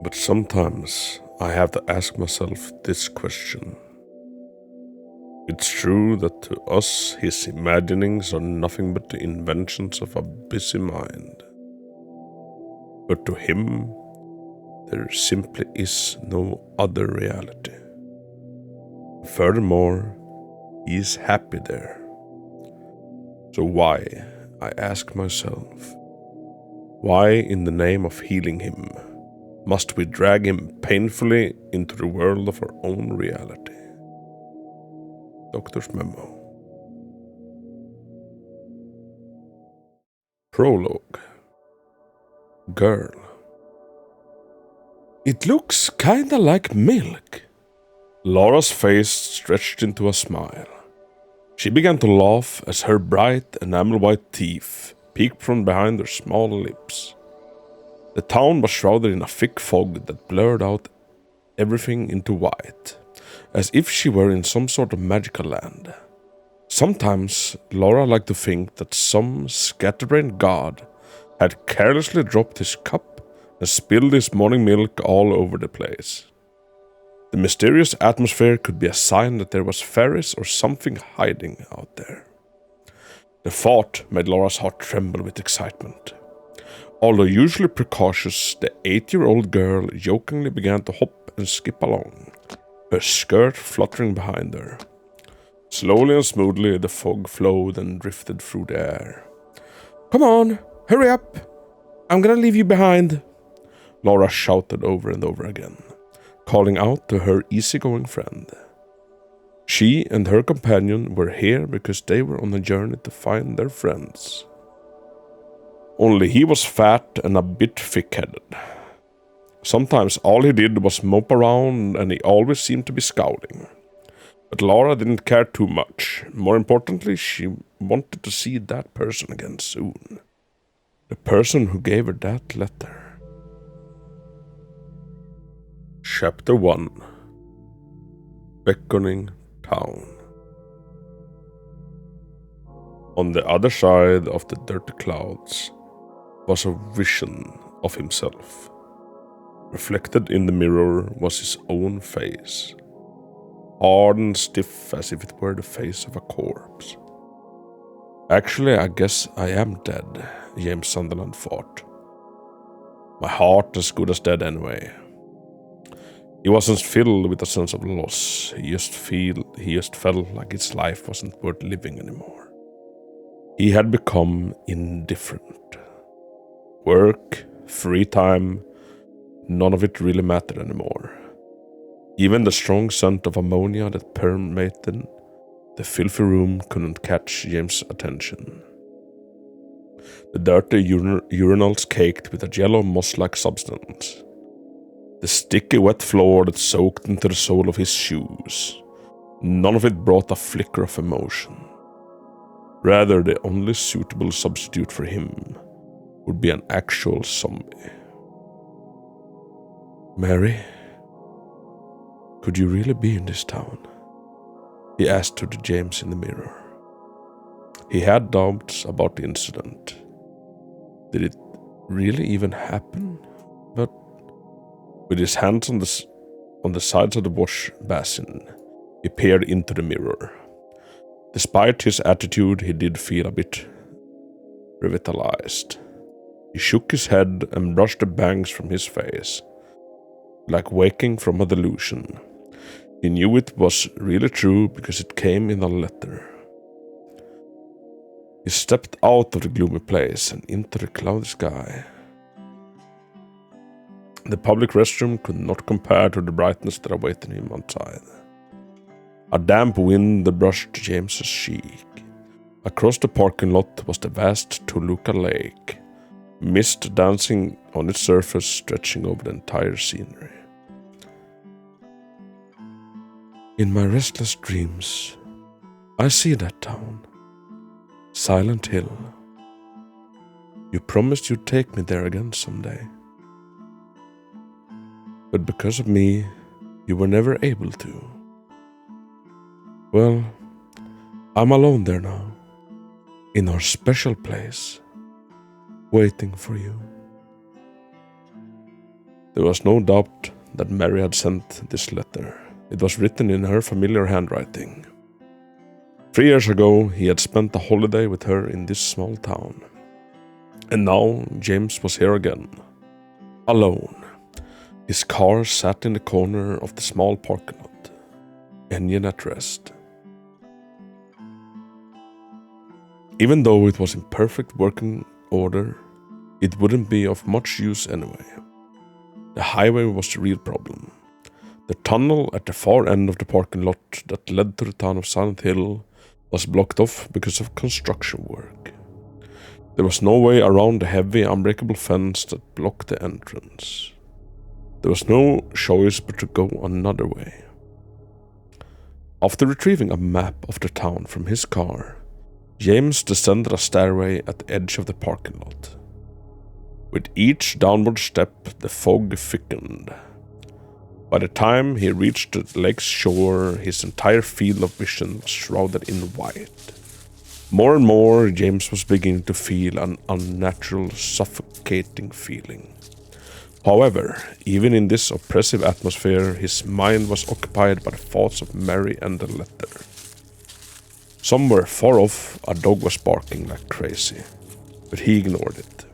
But sometimes I have to ask myself this question. It's true that to us his imaginings are nothing but the inventions of a busy mind. But to him, there simply is no other reality. Furthermore, he is happy there. So why, I ask myself, why in the name of healing him must we drag him painfully into the world of our own reality? Doctor's Memo. Prologue. Girl. It looks kinda like milk. Laura's face stretched into a smile. She began to laugh as her bright enamel-white teeth peeked from behind her small lips. The town was shrouded in a thick fog that blurred out everything into white, as if she were in some sort of magical land. Sometimes Laura liked to think that some scatterbrained god had carelessly dropped his cup and spilled his morning milk all over the place. The mysterious atmosphere could be a sign that there was fairies or something hiding out there. The thought made Laura's heart tremble with excitement. Although usually precautious, the 8-year-old girl jokingly began to hop and skip along, her skirt fluttering behind her. Slowly and smoothly the fog flowed and drifted through the air. "Come on, hurry up! I'm gonna leave you behind," Laura shouted over and over again, calling out to her easygoing friend. She and her companion were here because they were on a journey to find their friends. Only he was fat and a bit thick-headed. Sometimes all he did was mope around and he always seemed to be scowling. But Laura didn't care too much. More importantly, she wanted to see that person again soon. The person who gave her that letter. Chapter 1. Beckoning Town. On the other side of the dirty clouds was a vision of himself. Reflected in the mirror was his own face, hard and stiff as if it were the face of a corpse. Actually, I guess I am dead, James Sunderland thought. My heart as good as dead anyway. He wasn't filled with a sense of loss, he just felt like his life wasn't worth living anymore. He had become indifferent. Work, free time, none of it really mattered anymore. Even the strong scent of ammonia that permeated the filthy room couldn't catch James' attention. The dirty urinals caked with a yellow moss-like substance. The sticky wet floor that soaked into the sole of his shoes. None of it brought a flicker of emotion. Rather, the only suitable substitute for him would be an actual zombie. "Mary, could you really be in this town?" he asked of James in the mirror. He had doubts about the incident. Did it really even happen? But with his hands on the sides of the wash basin, he peered into the mirror. Despite his attitude, he did feel a bit revitalized. He shook his head and brushed the bangs from his face, like waking from a delusion. He knew it was really true because it came in a letter. He stepped out of the gloomy place and into the cloudy sky. The public restroom could not compare to the brightness that awaited him outside. A damp wind brushed James's cheek. Across the parking lot was the vast Toluca Lake, mist dancing on its surface, stretching over the entire scenery. In my restless dreams, I see that town, Silent Hill. You promised you'd take me there again someday. But because of me, you were never able to. Well, I'm alone there now, in our special place, waiting for you. There was no doubt that Mary had sent this letter. It was written in her familiar handwriting. 3 years ago, he had spent a holiday with her in this small town. And now James was here again, alone. His car sat in the corner of the small parking lot, engine at rest. Even though it was in perfect working order, it wouldn't be of much use anyway. The highway was the real problem. The tunnel at the far end of the parking lot that led to the town of Silent Hill was blocked off because of construction work. There was no way around the heavy, unbreakable fence that blocked the entrance. There was no choice but to go another way. After retrieving a map of the town from his car, James descended a stairway at the edge of the parking lot. With each downward step, the fog thickened. By the time he reached the lake's shore, his entire field of vision was shrouded in white. More and more, James was beginning to feel an unnatural, suffocating feeling. However, even in this oppressive atmosphere, his mind was occupied by the thoughts of Mary and the letter. Somewhere far off, a dog was barking like crazy, but he ignored it.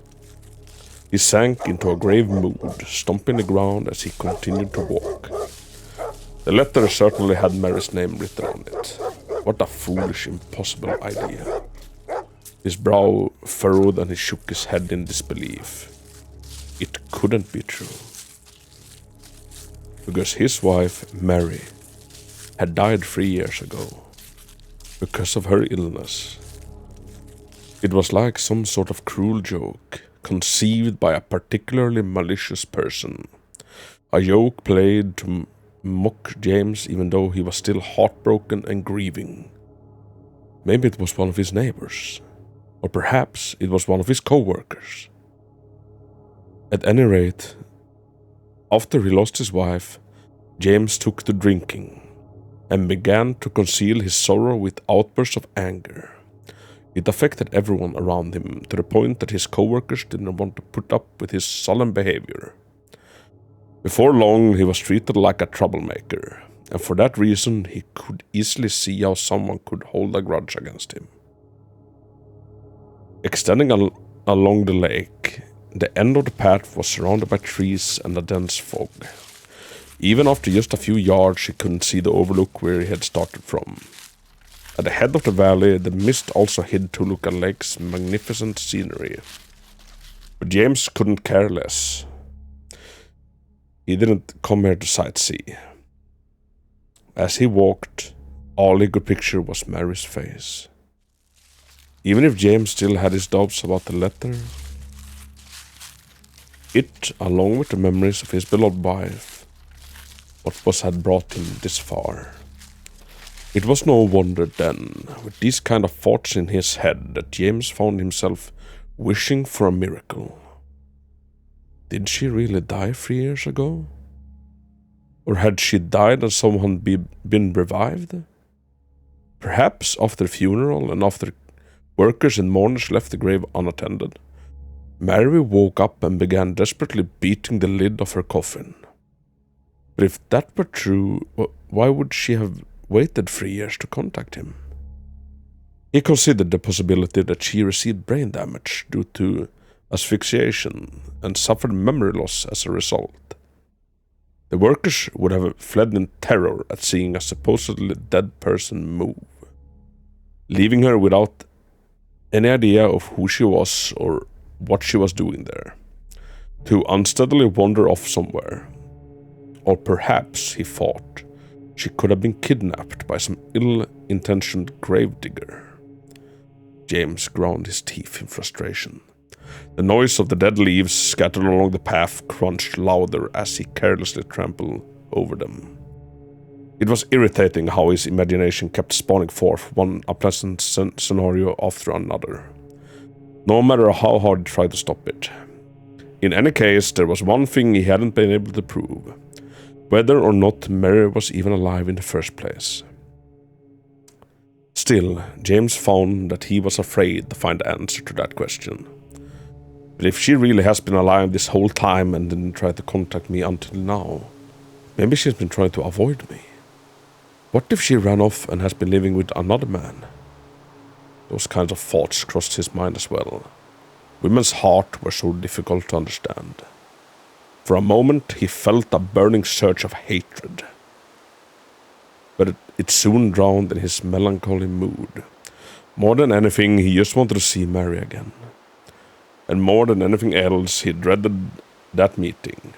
He sank into a grave mood, stomping the ground as he continued to walk. The letter certainly had Mary's name written on it. What a foolish, impossible idea. His brow furrowed and he shook his head in disbelief. It couldn't be true. Because his wife, Mary, had died 3 years ago. Because of her illness. It was like some sort of cruel joke, conceived by a particularly malicious person. A joke played to mock James even though he was still heartbroken and grieving. Maybe it was one of his neighbors. Or perhaps it was one of his co-workers. At any rate, after he lost his wife, James took to drinking and began to conceal his sorrow with outbursts of anger. It affected everyone around him to the point that his co-workers didn't want to put up with his sullen behavior. Before long, he was treated like a troublemaker, and for that reason, he could easily see how someone could hold a grudge against him. Extending along the lake, the end of the path was surrounded by trees and a dense fog. Even after just a few yards, he couldn't see the overlook where he had started from. At the head of the valley, the mist also hid Toluca Lake's magnificent scenery. But James couldn't care less. He didn't come here to sightsee. As he walked, all he could picture was Mary's face. Even if James still had his doubts about the letter, it, along with the memories of his beloved wife, had brought him this far. It was no wonder then, with these kind of thoughts in his head, that James found himself wishing for a miracle. Did she really die 3 years ago? Or had she died and someone been revived? Perhaps after the funeral and after workers and mourners left the grave unattended, Mary woke up and began desperately beating the lid of her coffin. But if that were true, why would she have waited 3 years to contact him? He considered the possibility that she received brain damage due to asphyxiation and suffered memory loss as a result. The workers would have fled in terror at seeing a supposedly dead person move, leaving her without any idea of who she was or what she was doing there, to unsteadily wander off somewhere. Or perhaps, he thought, she could have been kidnapped by some ill-intentioned gravedigger. James ground his teeth in frustration. The noise of the dead leaves scattered along the path crunched louder as he carelessly trampled over them. It was irritating how his imagination kept spawning forth one unpleasant scenario after another, no matter how hard he tried to stop it. In any case, there was one thing he hadn't been able to prove: whether or not Mary was even alive in the first place. Still, James found that he was afraid to find the answer to that question. But if she really has been alive this whole time and didn't try to contact me until now, maybe she's been trying to avoid me. What if she ran off and has been living with another man? Those kinds of thoughts crossed his mind as well. Women's hearts were so difficult to understand. For a moment he felt a burning surge of hatred. But it soon drowned in his melancholy mood. More than anything, he just wanted to see Mary again. And more than anything else, he dreaded that meeting.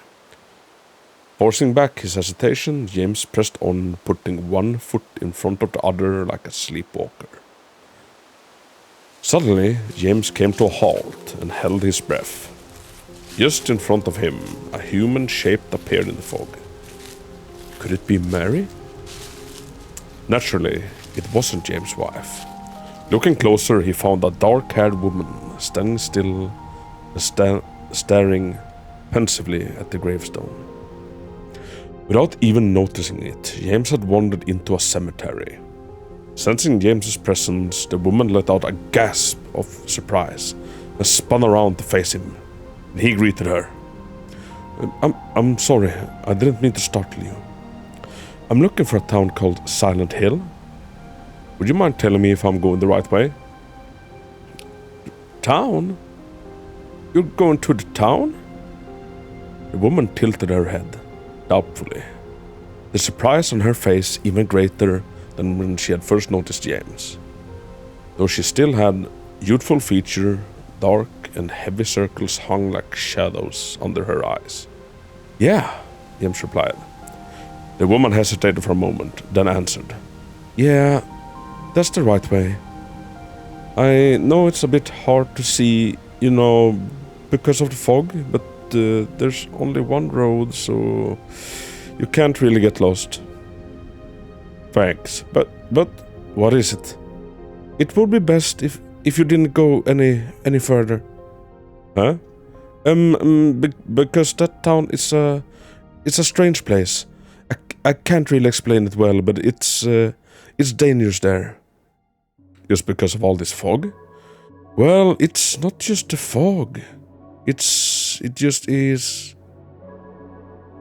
Forcing back his hesitation, James pressed on, putting one foot in front of the other like a sleepwalker. Suddenly, James came to a halt and held his breath. Just in front of him, a human shape appeared in the fog. Could it be Mary? Naturally, it wasn't James' wife. Looking closer, he found a dark-haired woman standing still and staring pensively at the gravestone. Without even noticing it, James had wandered into a cemetery. Sensing James's presence, the woman let out a gasp of surprise and spun around to face him. And he greeted her. I'm sorry, I didn't mean to startle you. I'm looking for a town called Silent Hill. Would you mind telling me if I'm going the right way? Town? You're going to the town? The woman tilted her head, doubtfully. The surprise on her face even greater than when she had first noticed James. Though she still had youthful feature, dark and heavy circles hung like shadows under her eyes. Yeah, James replied. The woman hesitated for a moment, then answered. Yeah, that's the right way. I know it's a bit hard to see, because of the fog, but there's only one road, so you can't really get lost. Thanks, but what is it? It would be best if you didn't go any further. Huh? Because that town is a strange place. I can't really explain it well, but it's dangerous there. Just because of all this fog? Well, it's not just the fog. It just is.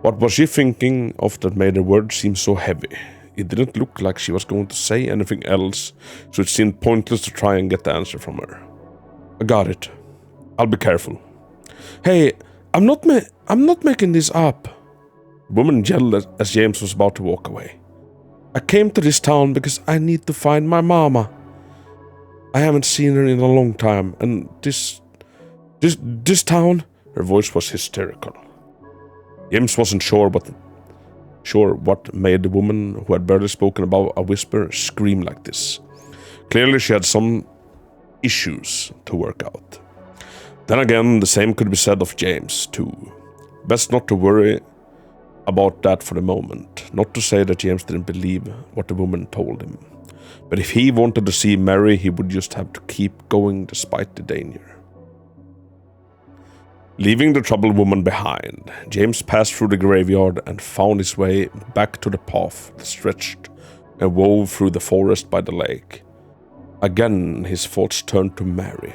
What was she thinking of that made her words seem so heavy? It didn't look like she was going to say anything else, so it seemed pointless to try and get the answer from her. I got it. I'll be careful. Hey, I'm not making this up. The woman yelled as James was about to walk away. I came to this town because I need to find my mama. I haven't seen her in a long time, and this town, her voice was hysterical. James wasn't sure what made the woman who had barely spoken above a whisper scream like this. Clearly she had some issues to work out. Then again, the same could be said of James, too. Best not to worry about that for the moment. Not to say that James didn't believe what the woman told him. But if he wanted to see Mary, he would just have to keep going despite the danger. Leaving the troubled woman behind, James passed through the graveyard and found his way back to the path that stretched and wove through the forest by the lake. Again, his thoughts turned to Mary.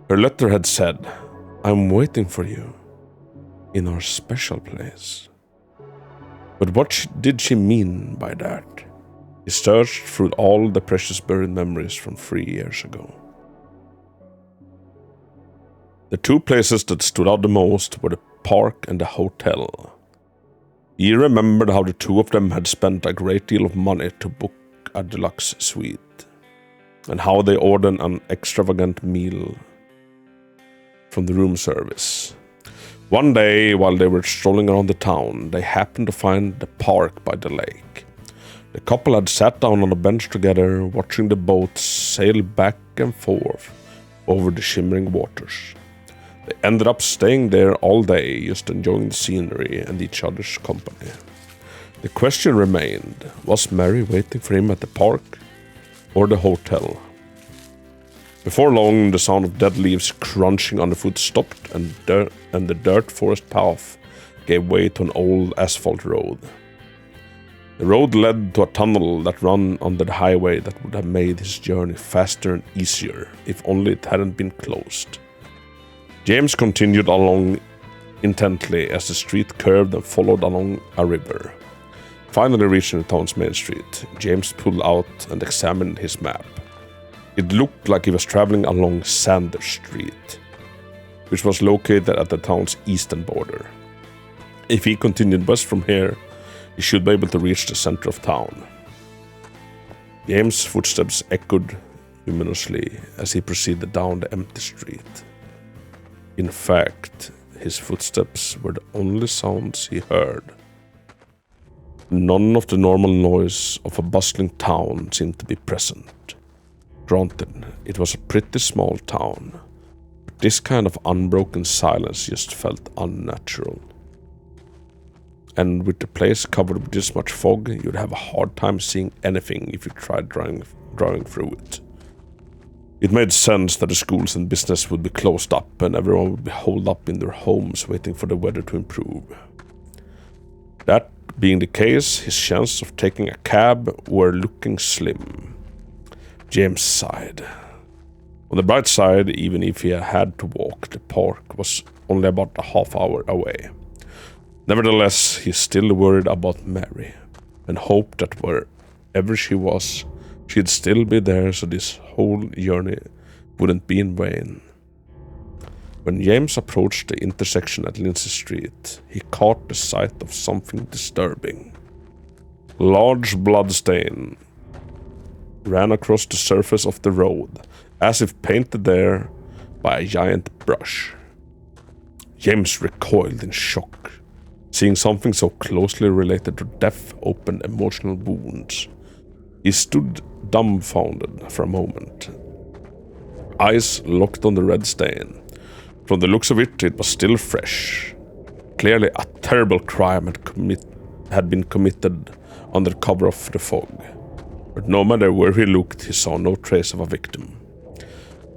Her letter had said, I'm waiting for you in our special place. But what did she mean by that? He searched through all the precious buried memories from 3 years ago. The two places that stood out the most were the park and the hotel. He remembered how the two of them had spent a great deal of money to book a deluxe suite, and how they ordered an extravagant meal from the room service. One day, while they were strolling around the town, they happened to find the park by the lake. The couple had sat down on a bench together, watching the boats sail back and forth over the shimmering waters. They ended up staying there all day, just enjoying the scenery and each other's company. The question remained, was Mary waiting for him at the park or the hotel? Before long, the sound of dead leaves crunching underfoot stopped, and the dirt forest path gave way to an old asphalt road. The road led to a tunnel that ran under the highway that would have made his journey faster and easier if only it hadn't been closed. James continued along intently as the street curved and followed along a river. Finally reaching the town's main street, James pulled out and examined his map. It looked like he was traveling along Sanders Street, which was located at the town's eastern border. If he continued west from here, he should be able to reach the center of town. James' footsteps echoed luminously as he proceeded down the empty street. In fact, his footsteps were the only sounds he heard. None of the normal noise of a bustling town seemed to be present. Granted, it was a pretty small town, but this kind of unbroken silence just felt unnatural. And with the place covered with this much fog, you'd have a hard time seeing anything if you tried driving through it. It made sense that the schools and business would be closed up and everyone would be holed up in their homes waiting for the weather to improve. That being the case, his chances of taking a cab were looking slim. James sighed. On the bright side, even if he had to walk, the park was only about a half hour away. Nevertheless, he still worried about Mary, and hoped that wherever she was, she'd still be there so this whole journey wouldn't be in vain. When James approached the intersection at Lindsay Street, he caught the sight of something disturbing. A large bloodstain ran across the surface of the road, as if painted there by a giant brush. James recoiled in shock. Seeing something so closely related to death opened emotional wounds. He stood dumbfounded for a moment, eyes locked on the red stain. From the looks of it, it was still fresh. Clearly a terrible crime had been committed under cover of the fog. But no matter where he looked, he saw no trace of a victim.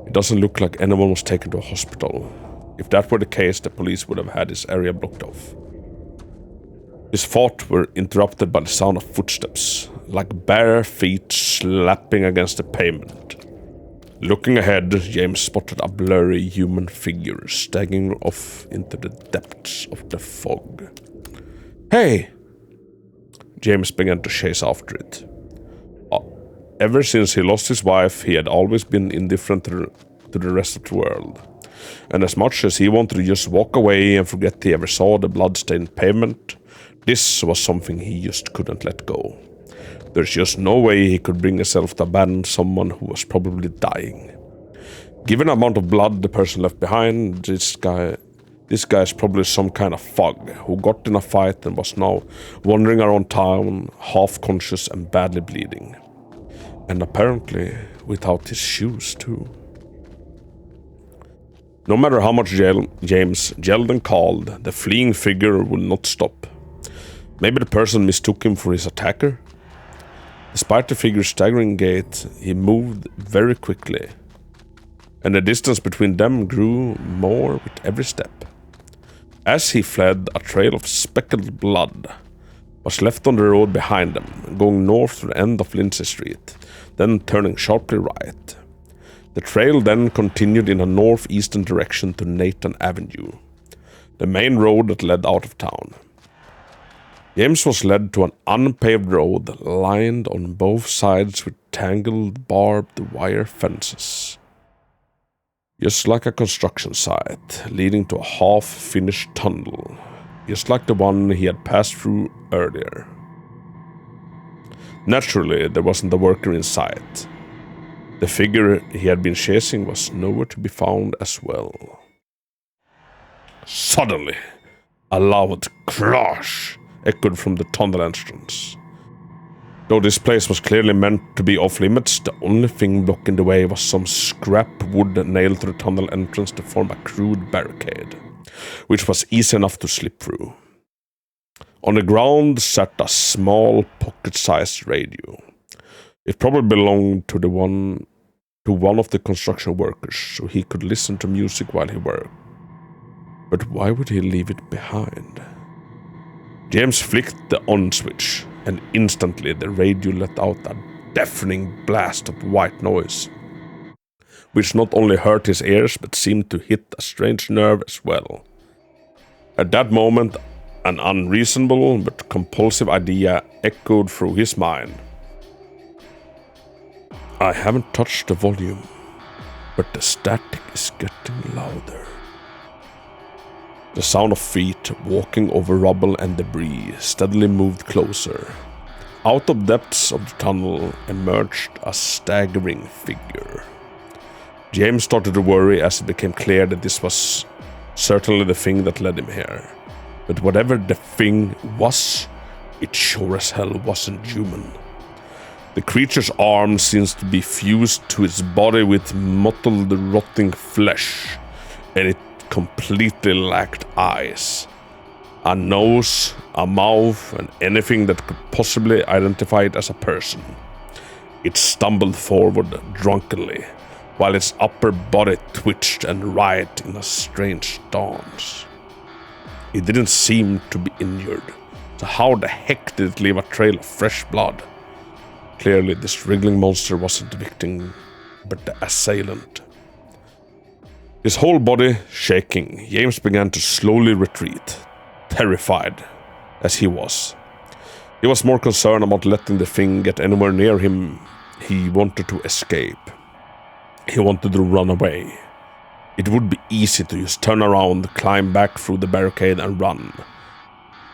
It doesn't look like anyone was taken to a hospital. If that were the case, the police would have had this area blocked off. His thoughts were interrupted by the sound of footsteps, like bare feet slapping against the pavement. Looking ahead, James spotted a blurry human figure staggering off into the depths of the fog. Hey! James began to chase after it. Ever since he lost his wife, he had always been indifferent to the rest of the world. And as much as he wanted to just walk away and forget he ever saw the blood-stained pavement, this was something he just couldn't let go. There's just no way he could bring himself to abandon someone who was probably dying. Given the amount of blood the person left behind, this guy is probably some kind of thug who got in a fight and was now wandering around town, half-conscious and badly bleeding. And apparently without his shoes too. No matter how much James yelled and called, the fleeing figure would not stop. Maybe the person mistook him for his attacker? Despite the figure's staggering gait, he moved very quickly, and the distance between them grew more with every step. As he fled, a trail of speckled blood was left on the road behind them, going north to the end of Lindsay Street, then turning sharply right. The trail then continued in a northeastern direction to Nathan Avenue, the main road that led out of town. James was led to an unpaved road lined on both sides with tangled barbed wire fences. Just like a construction site, leading to a half-finished tunnel, just like the one he had passed through earlier. Naturally, there wasn't a worker in sight. The figure he had been chasing was nowhere to be found as well. Suddenly, a loud crash echoed from the tunnel entrance. Though this place was clearly meant to be off limits, the only thing blocking the way was some scrap wood nailed to the tunnel entrance to form a crude barricade, which was easy enough to slip through. On the ground sat a small pocket-sized radio. It probably belonged to one of the construction workers, so he could listen to music while he worked. But why would he leave it behind? James flicked the on switch, and instantly the radio let out a deafening blast of white noise. which not only hurt his ears but seemed to hit a strange nerve as well. At that moment, an unreasonable but compulsive idea echoed through his mind. I haven't touched the volume, but the static is getting louder. The sound of feet walking over rubble and debris steadily moved closer. Out of depths of the tunnel emerged a staggering figure. James started to worry as it became clear that this was certainly the thing that led him here. But whatever the thing was, it sure as hell wasn't human. The creature's arm seems to be fused to its body with mottled, rotting flesh, and it completely lacked eyes, a nose, a mouth, and anything that could possibly identify it as a person. It stumbled forward drunkenly, while its upper body twitched and writhed in a strange dance. It didn't seem to be injured, so how the heck did it leave a trail of fresh blood? Clearly, this wriggling monster wasn't the victim, but the assailant. His whole body shaking, James began to slowly retreat, terrified as he was. He was more concerned about letting the thing get anywhere near him. He wanted to escape. He wanted to run away. It would be easy to just turn around, climb back through the barricade and run.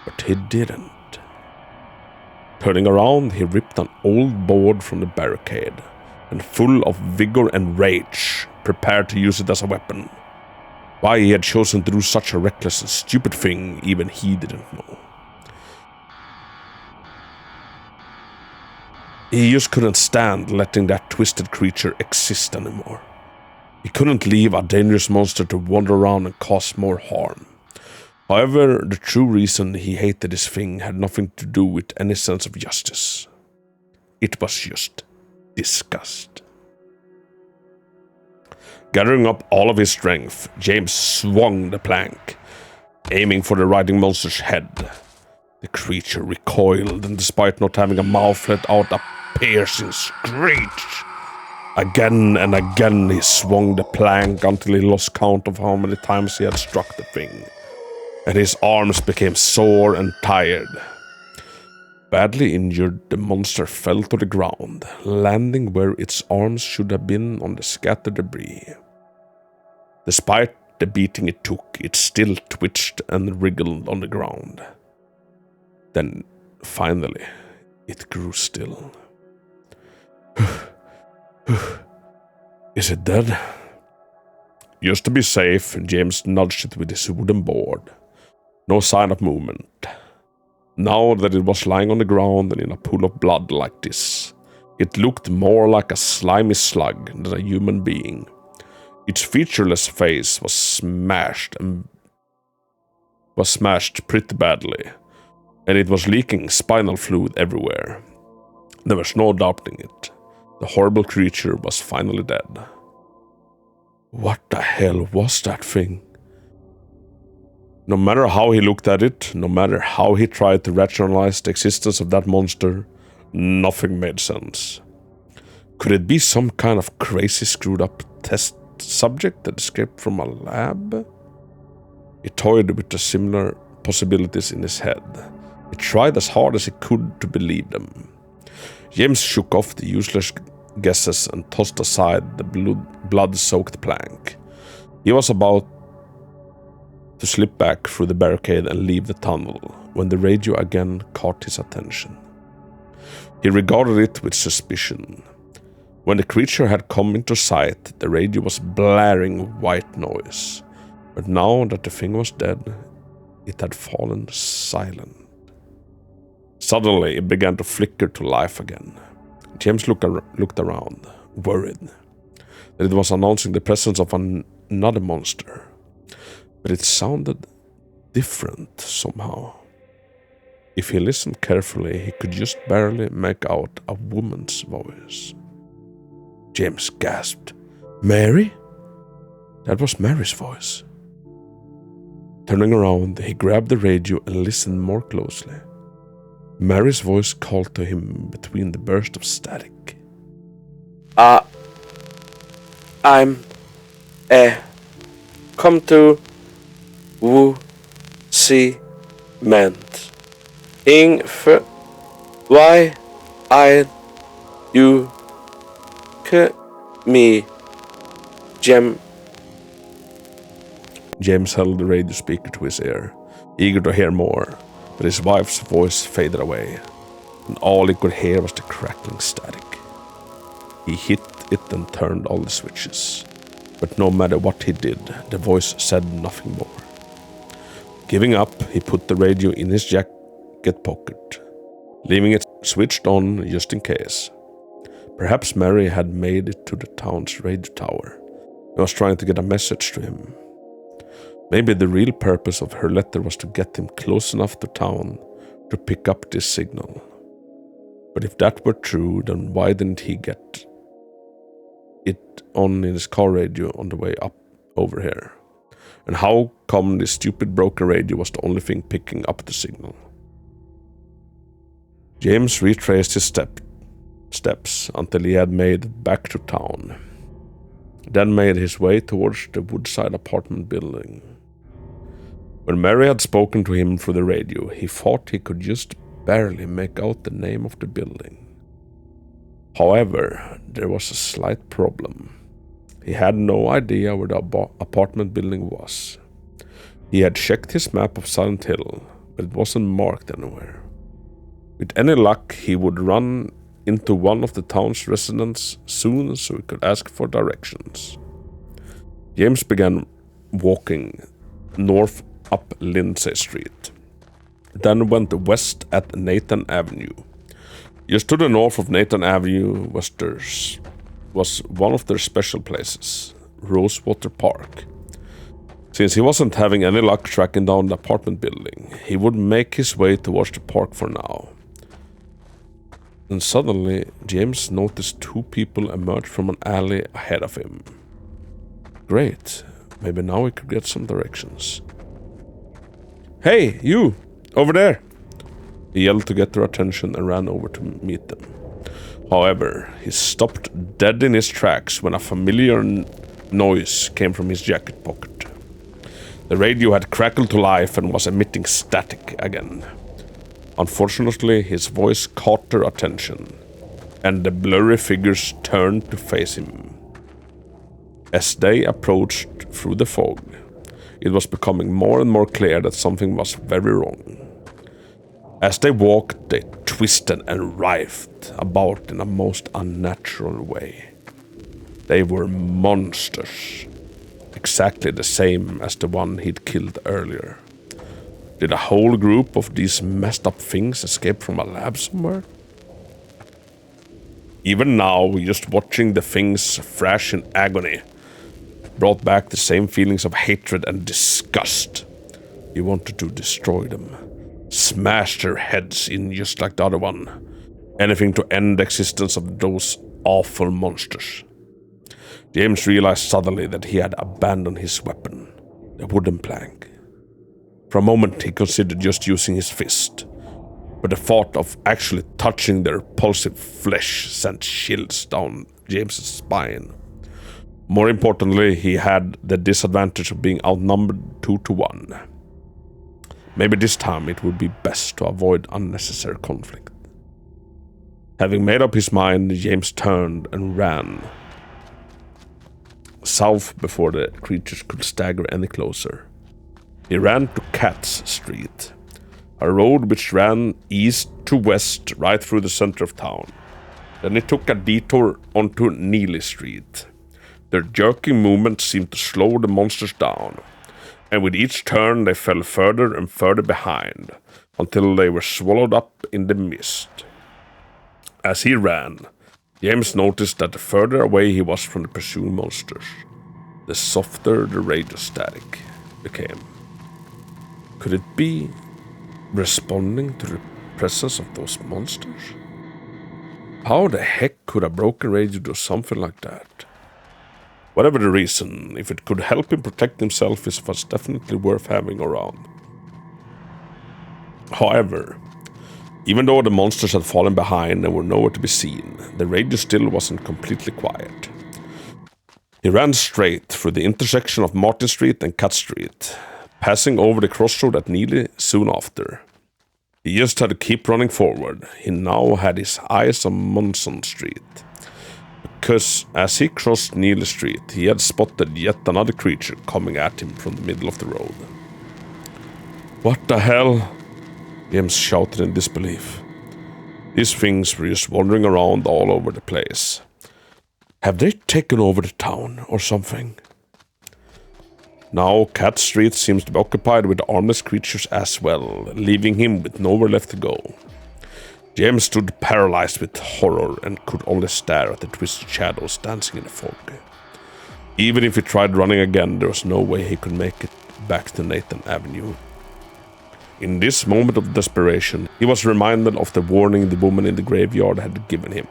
But he didn't. Turning around, he ripped an old board from the barricade, and full of vigor and rage, prepared to use it as a weapon. Why he had chosen to do such a reckless and stupid thing, even he didn't know. He just couldn't stand letting that twisted creature exist anymore. He couldn't leave a dangerous monster to wander around and cause more harm. However, the true reason he hated this thing had nothing to do with any sense of justice. It was just disgust. Gathering up all of his strength, James swung the plank, aiming for the riding monster's head. The creature recoiled, and despite not having a mouth, let out a piercing screech. Again and again he swung the plank until he lost count of how many times he had struck the thing, and his arms became sore and tired. Badly injured, the monster fell to the ground, landing where its arms should have been on the scattered debris. Despite the beating it took, it still twitched and wriggled on the ground. Then, finally, it grew still. Is it dead? Just to be safe, James nudged it with his wooden board. No sign of movement. Now that it was lying on the ground and in a pool of blood like this, it looked more like a slimy slug than a human being. Its featureless face was smashed pretty badly, and it was leaking spinal fluid everywhere. There was no doubting it. The horrible creature was finally dead. What the hell was that thing? No matter how he looked at it, no matter how he tried to rationalize the existence of that monster, nothing made sense. Could it be some kind of crazy screwed up test subject that escaped from a lab? He toyed with the similar possibilities in his head. He tried as hard as he could to believe them. James shook off the useless guesses and tossed aside the blood-soaked plank. He was about to slip back through the barricade and leave the tunnel when the radio again caught his attention. He regarded it with suspicion. When the creature had come into sight, the radio was blaring white noise. But now that the thing was dead, it had fallen silent. Suddenly, it began to flicker to life again. James looked around, worried that it was announcing the presence of another monster. But it sounded different somehow. If he listened carefully, he could just barely make out a woman's voice. James gasped. Mary? That was Mary's voice. Turning around, he grabbed the radio and listened more closely. Mary's voice called to him between the burst of static. I'm come to woo see meant ing för why I you me James held the radio speaker to his ear, eager to hear more, but his wife's voice faded away, and all he could hear was the crackling static. He hit it and turned all the switches, but no matter what he did, the voice said nothing more. Giving up, he put the radio in his jacket pocket, leaving it switched on just in case. Perhaps Mary had made it to the town's radio tower and was trying to get a message to him. Maybe the real purpose of her letter was to get him close enough to town to pick up this signal. But if that were true, then why didn't he get it on in his car radio on the way up over here? And how come this stupid broken radio was the only thing picking up the signal? James retraced his steps until he had made it back to town, then made his way towards the woodside apartment building. When Mary had spoken to him through the radio, he thought he could just barely make out the name of the building. However, there was a slight problem. He had no idea where the apartment building was. He had checked his map of Silent Hill, but it wasn't marked anywhere. With any luck, he would run into one of the town's residents soon so he could ask for directions. James began walking north up Lindsay Street, then went west at Nathan Avenue. Just to the north of Nathan Avenue was one of their special places, Rosewater Park. Since he wasn't having any luck tracking down the apartment building, he would make his way towards the park for now. Then suddenly, James noticed two people emerge from an alley ahead of him. Great, maybe now he could get some directions. "Hey, you! Over there!" He yelled to get their attention and ran over to meet them. However, he stopped dead in his tracks when a familiar noise came from his jacket pocket. The radio had crackled to life and was emitting static again. Unfortunately, his voice caught their attention, and the blurry figures turned to face him. As they approached through the fog, it was becoming more and more clear that something was very wrong. As they walked, they twisted and writhed about in a most unnatural way. They were monsters, exactly the same as the one he'd killed earlier. Did a whole group of these messed up things escape from a lab somewhere? Even now, just watching the things thrash in agony brought back the same feelings of hatred and disgust. He wanted to destroy them, smash their heads in just like the other one. Anything to end the existence of those awful monsters. James realized suddenly that he had abandoned his weapon, the wooden plank. For a moment he considered just using his fist, but the thought of actually touching their repulsive flesh sent chills down James's spine. More importantly, he had the disadvantage of being outnumbered 2-1. Maybe this time it would be best to avoid unnecessary conflict. Having made up his mind, James turned and ran south before the creatures could stagger any closer. He ran to Katz Street, a road which ran east to west right through the center of town. Then he took a detour onto Neely Street. Their jerking movement seemed to slow the monsters down, and with each turn they fell further and further behind, until they were swallowed up in the mist. As he ran, James noticed that the further away he was from the pursuing monsters, the softer the radio static became. Could it be responding to the presence of those monsters? How the heck could a broken radio do something like that? Whatever the reason, if it could help him protect himself, it was definitely worth having around. However, even though the monsters had fallen behind and were nowhere to be seen, the radio still wasn't completely quiet. He ran straight through the intersection of Martin Street and Cat Street, passing over the crossroad at Neely soon after. He just had to keep running forward. He now had his eyes on Munson Street, because as he crossed Neely Street, he had spotted yet another creature coming at him from the middle of the road. "What the hell?" James shouted in disbelief. These things were just wandering around all over the place. Have they taken over the town or something? Now Cat Street seems to be occupied with armless creatures as well, leaving him with nowhere left to go. James stood paralyzed with horror and could only stare at the twisted shadows dancing in the fog. Even if he tried running again, there was no way he could make it back to Nathan Avenue. In this moment of desperation, he was reminded of the warning the woman in the graveyard had given him.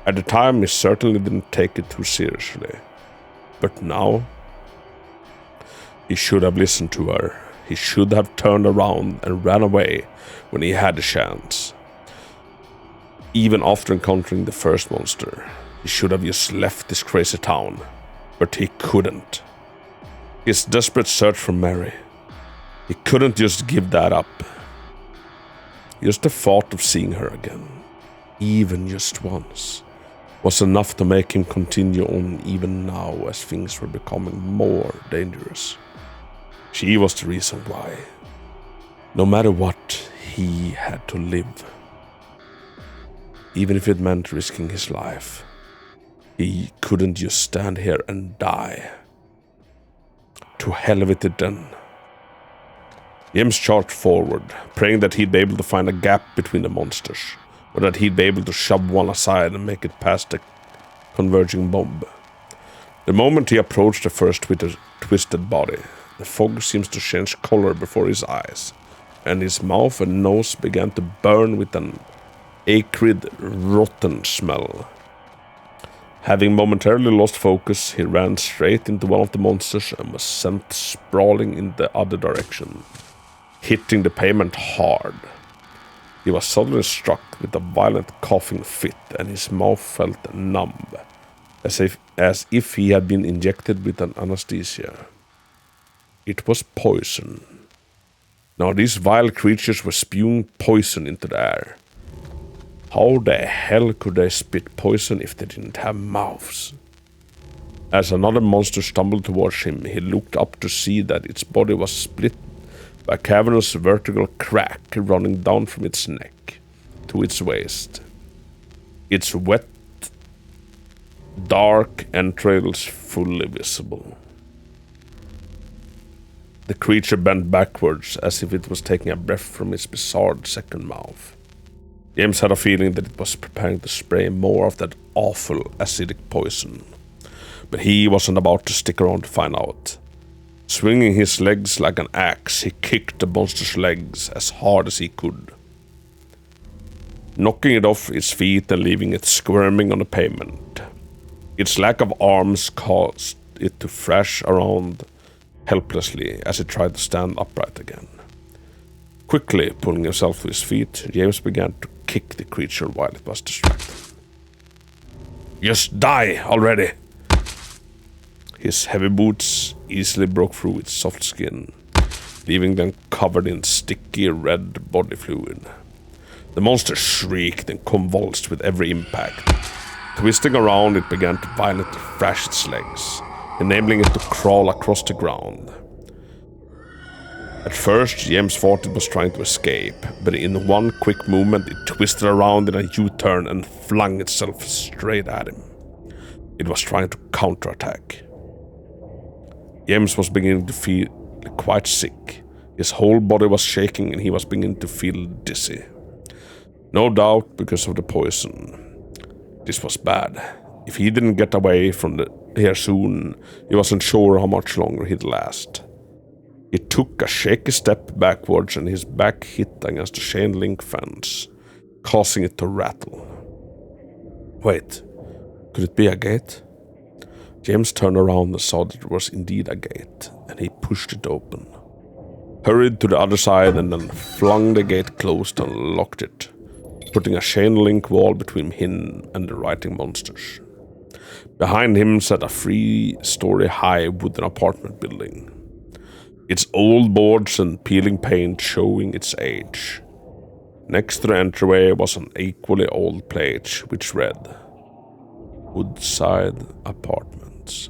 At the time, he certainly didn't take it too seriously. But now, he should have listened to her. He should have turned around and ran away when he had the chance. Even after encountering the first monster, he should have just left this crazy town. But he couldn't. His desperate search for Mary, he couldn't just give that up. Just the thought of seeing her again, even just once, was enough to make him continue on even now as things were becoming more dangerous. She was the reason why. No matter what, he had to live. Even if it meant risking his life, he couldn't just stand here and die. To hell with it then. James charged forward, praying that he'd be able to find a gap between the monsters, or that he'd be able to shove one aside and make it past the converging mob. The moment he approached the first twisted body, the fog seems to change color before his eyes, and his mouth and nose began to burn with an acrid, rotten smell. Having momentarily lost focus, he ran straight into one of the monsters and was sent sprawling in the other direction, hitting the pavement hard. He was suddenly struck with a violent coughing fit, and his mouth felt numb, as if he had been injected with an anesthesia. It was poison. Now these vile creatures were spewing poison into the air. How the hell could they spit poison if they didn't have mouths? As another monster stumbled towards him, he looked up to see that its body was split by a cavernous vertical crack running down from its neck to its waist. Its wet, dark entrails fully visible. The creature bent backwards as if it was taking a breath from its bizarre second mouth. James had a feeling that it was preparing to spray more of that awful acidic poison, but he wasn't about to stick around to find out. Swinging his legs like an axe, he kicked the monster's legs as hard as he could, knocking it off its feet and leaving it squirming on the pavement. Its lack of arms caused it to thrash around helplessly as it tried to stand upright again. Quickly pulling himself to his feet, James began to kick the creature while it was distracted. "Just die already!" His heavy boots easily broke through its soft skin, leaving them covered in sticky red body fluid. The monster shrieked and convulsed with every impact. Twisting around, it began to violently thrash its legs, enabling it to crawl across the ground. At first, James thought it was trying to escape, but in one quick movement, it twisted around in a U-turn and flung itself straight at him. It was trying to counterattack. James was beginning to feel quite sick. His whole body was shaking and he was beginning to feel dizzy. No doubt because of the poison. This was bad. If he didn't get away from here soon, he wasn't sure how much longer he'd last. He took a shaky step backwards and his back hit against the chain link fence, causing it to rattle. Wait, could it be a gate? James turned around and saw that it was indeed a gate, and he pushed it open, hurried to the other side and then flung the gate closed and locked it, putting a chain link wall between him and the writhing monsters. Behind him sat a 3-story high wooden apartment building, its old boards and peeling paint showing its age. Next to the entryway was an equally old plate which read, Woodside Apartments.